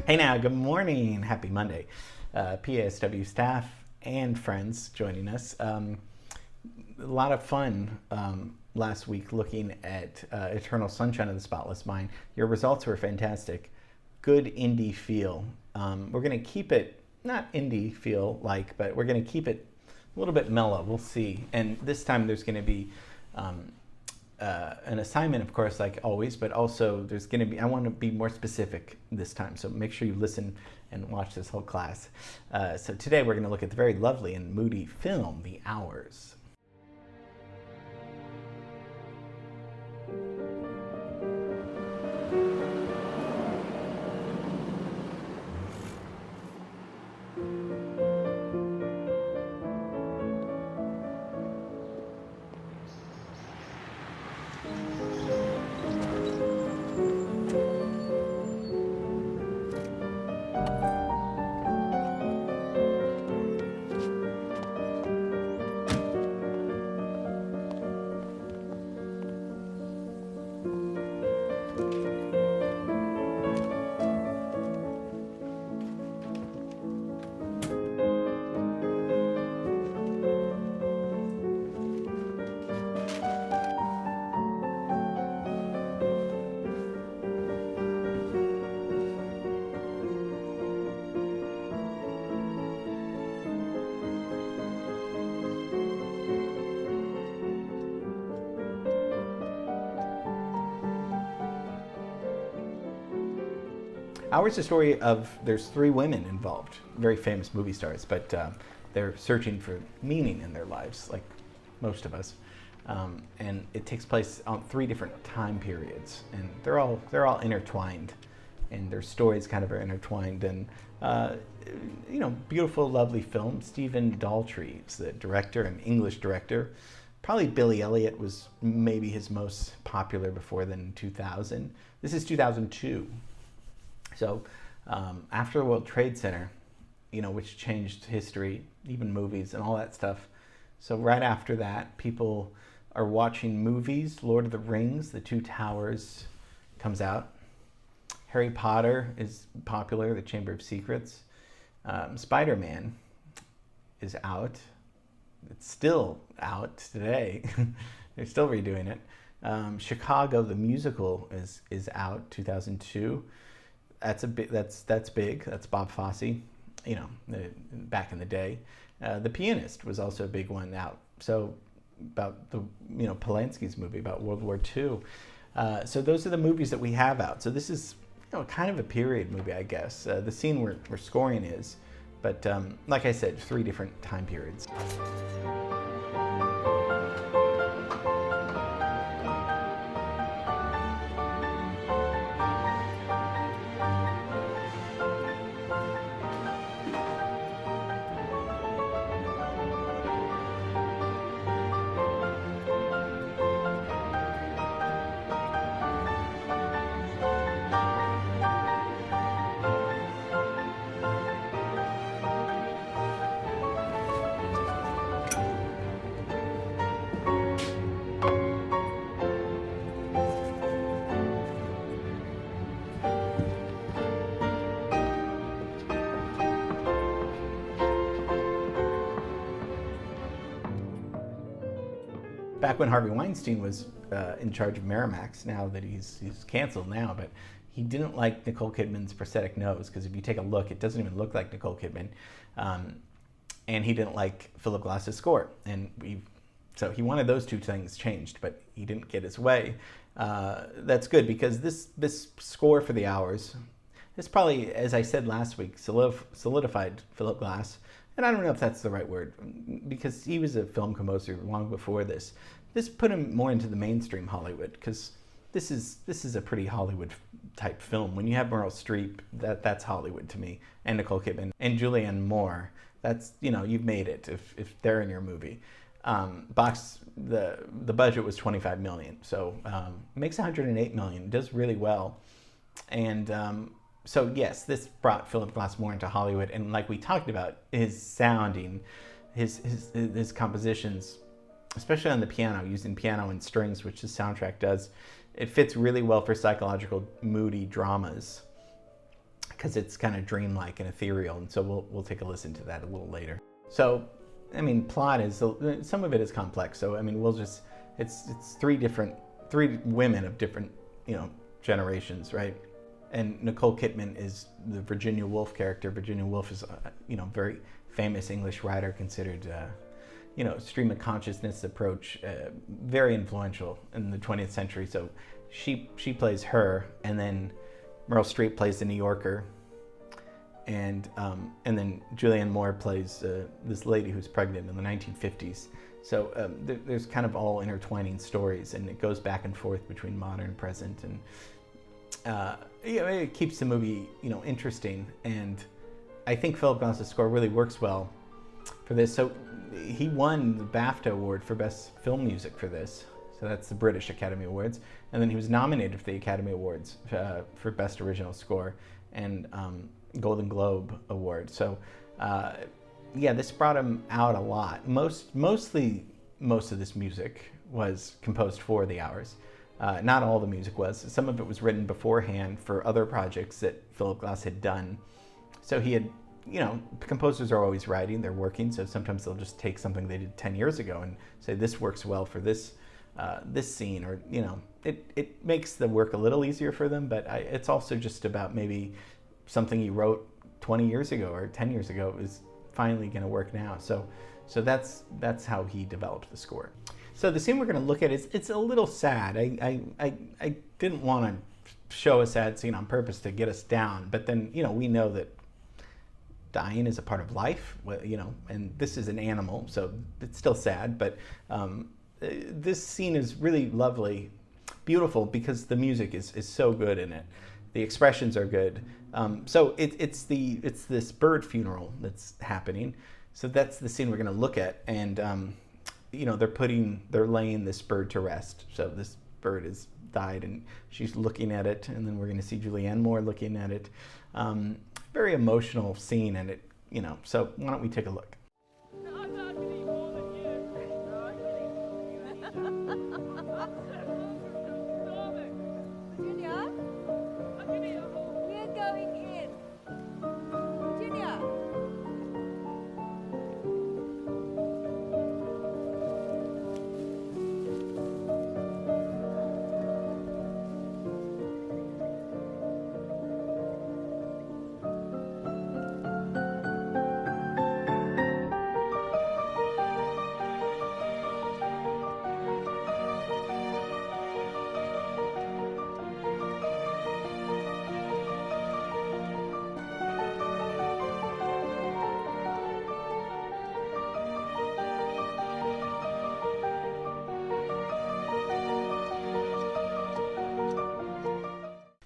Hey now, good morning. Happy Monday. PASW staff and friends joining us. A lot of fun last week looking at Eternal Sunshine of the Spotless Mind. Your results were fantastic. Good indie feel. We're going to keep it, not indie feel like, but we're going to keep it a little bit mellow. We'll see. And this time there's going to be an assignment, of course, like always, but also there's going to be, I want to be more specific this time, so make sure you listen and watch this whole class. So today we're going to look at the very lovely and moody film, The Hours. Hours is a story of, there's three women involved, very famous movie stars, but they're searching for meaning in their lives, like most of us. And it takes place on three different time periods, and they're all intertwined, and their stories kind of are intertwined. And beautiful, lovely film. Stephen Daldry is the director, an English director. Probably Billy Elliot was maybe his most popular before then in 2000. This is 2002. So after the World Trade Center, which changed history, even movies and all that stuff. So right after that, people are watching movies. Lord of the Rings, The Two Towers comes out. Harry Potter is popular, The Chamber of Secrets. Spider-Man is out. It's still out today. They're still redoing it. Chicago, the musical, is out, 2002. That's big. That's Bob Fosse, back in the day. The Pianist was also a big one out. So about the Polanski's movie about World War II. So those are the movies that we have out. So this is kind of a period movie, I guess. The scene where scoring is, but like I said, three different time periods. Back when Harvey Weinstein was in charge of Miramax, now that he's canceled now, but he didn't like Nicole Kidman's prosthetic nose, because if you take a look, it doesn't even look like Nicole Kidman. And he didn't like Philip Glass's score. And so he wanted those two things changed, but he didn't get his way. That's good, because this score for The Hours, this probably, as I said last week, solidified Philip Glass. And I don't know if that's the right word, because he was a film composer long before this. This put him more into the mainstream Hollywood, because this is a pretty Hollywood type film. When you have Meryl Streep, that's Hollywood to me, and Nicole Kidman and Julianne Moore. That's you've made it if they're in your movie. The budget was $25 million, so makes $108 million. Does really well, and so yes, this brought Philip Glass more into Hollywood, and like we talked about, his sounding, his compositions, especially on the piano, using piano and strings, which the soundtrack does, it fits really well for psychological, moody dramas. because it's kind of dreamlike and ethereal, and so we'll take a listen to that a little later. So, I mean, plot is, some of it is complex, so I mean, it's three women of different, generations, right? And Nicole Kidman is the Virginia Woolf character. Virginia Woolf is, very famous English writer, considered, stream of consciousness approach, very influential in the 20th century. So she plays her, and then Meryl Streep plays the New Yorker, and then Julianne Moore plays this lady who's pregnant in the 1950s. So there's kind of all intertwining stories, and it goes back and forth between modern and present, and it keeps the movie interesting. And I think Philip Glass's score really works well for this. So he won the BAFTA award for Best Film Music for this. So that's the British Academy Awards. And then he was nominated for the Academy Awards for Best Original Score and Golden Globe Award. So this brought him out a lot. Most of this music was composed for the hours. Not all the music was. Some of it was written beforehand for other projects that Philip Glass had done. So he had, composers are always writing, they're working, so sometimes they'll just take something they did 10 years ago and say, this works well for this scene, or, it makes the work a little easier for them, but it's also just about maybe something you wrote 20 years ago or 10 years ago is finally going to work now. So that's how he developed the score. So the scene we're going to look at it's a little sad. I didn't want to show a sad scene on purpose to get us down, but then we know that dying is a part of life, and this is an animal, so it's still sad. But this scene is really lovely, beautiful, because the music is so good in it. The expressions are good. So it's this bird funeral that's happening. So that's the scene we're going to look at, and they're laying this bird to rest. So this bird has died, and she's looking at it, and then we're going to see Julianne Moore looking at it. Very emotional scene, and it, so why don't we take a look? I'm not gonna eat more than you. No, I can eat more than you. Stop it. Virginia, I'm gonna eat a whole. we're going in. Virginia.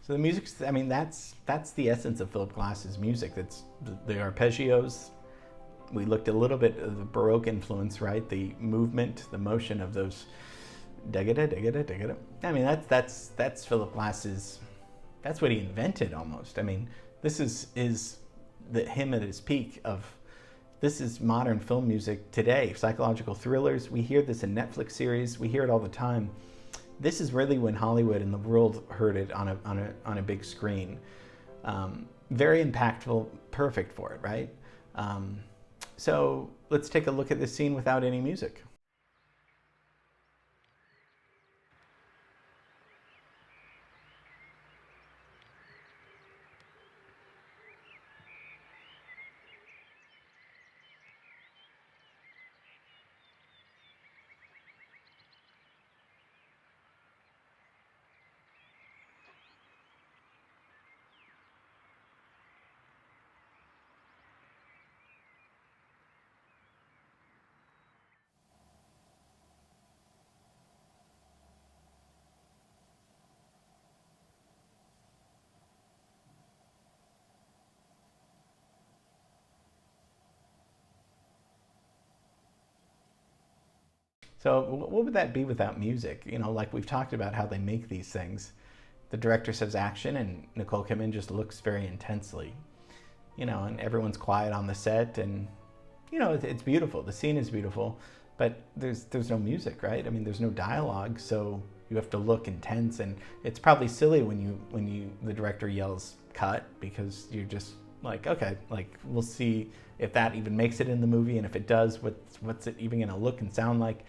So the music's, that's the essence of Philip Glass's music. That's the arpeggios. We looked a little bit of the Baroque influence, right? The movement, the motion of those da-ga-da, da-ga-da, da-ga-da. That's Philip Glass's, that's what he invented almost. This is him at his peak of, this is modern film music today. Psychological thrillers, we hear this in Netflix series, we hear it all the time. This is really when Hollywood and the world heard it on a big screen. Very impactful, perfect for it, right? So let's take a look at this scene without any music. So what would that be without music? Like we've talked about how they make these things. The director says action, and Nicole Kidman just looks very intensely. And everyone's quiet on the set, and it's beautiful. The scene is beautiful, but there's no music, right? I mean, there's no dialogue, so you have to look intense, and it's probably silly when the director yells cut, because you're just like, okay, like we'll see if that even makes it in the movie, and if it does, what's it even gonna look and sound like?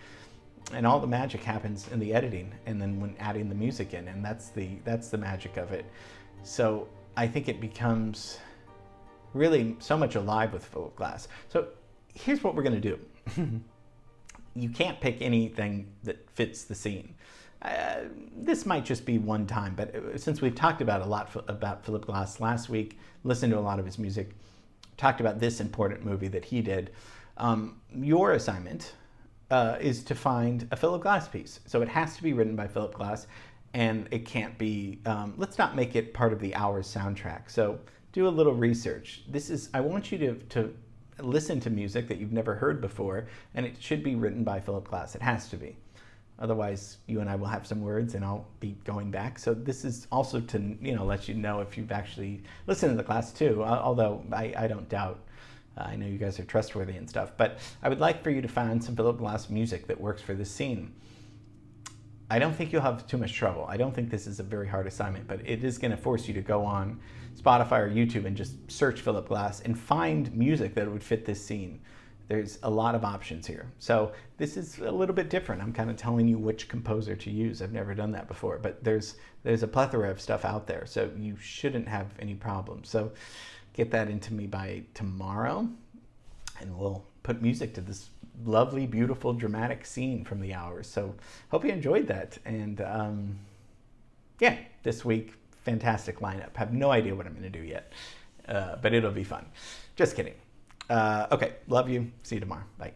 And all the magic happens in the editing, and then when adding the music in, and that's the magic of it. So I think it becomes really so much alive with Philip Glass. So here's what we're gonna do. You can't pick anything that fits the scene. This might just be one time, but since we've talked about a lot about Philip Glass last week, listened to a lot of his music, talked about this important movie that he did, your assignment is to find a Philip Glass piece. So it has to be written by Philip Glass, and it can't be, let's not make it part of the Hours soundtrack. So do a little research. I want you to listen to music that you've never heard before, and it should be written by Philip Glass. It has to be. Otherwise, you and I will have some words, and I'll be going back. So this is also to let you know if you've actually listened to the class too. Although I don't doubt. I know you guys are trustworthy and stuff. But I would like for you to find some Philip Glass music that works for this scene. I don't think you'll have too much trouble. I don't think this is a very hard assignment, but it is going to force you to go on Spotify or YouTube and just search Philip Glass and find music that would fit this scene. There's a lot of options here. So this is a little bit different. I'm kind of telling you which composer to use. I've never done that before, but there's a plethora of stuff out there, so you shouldn't have any problems. So get that into me by tomorrow, and we'll put music to this lovely, beautiful, dramatic scene from the Hours. So hope you enjoyed that. And yeah, this week, fantastic lineup. Have no idea what I'm going to do yet, but it'll be fun. Just kidding. Okay, love you. See you tomorrow. Bye.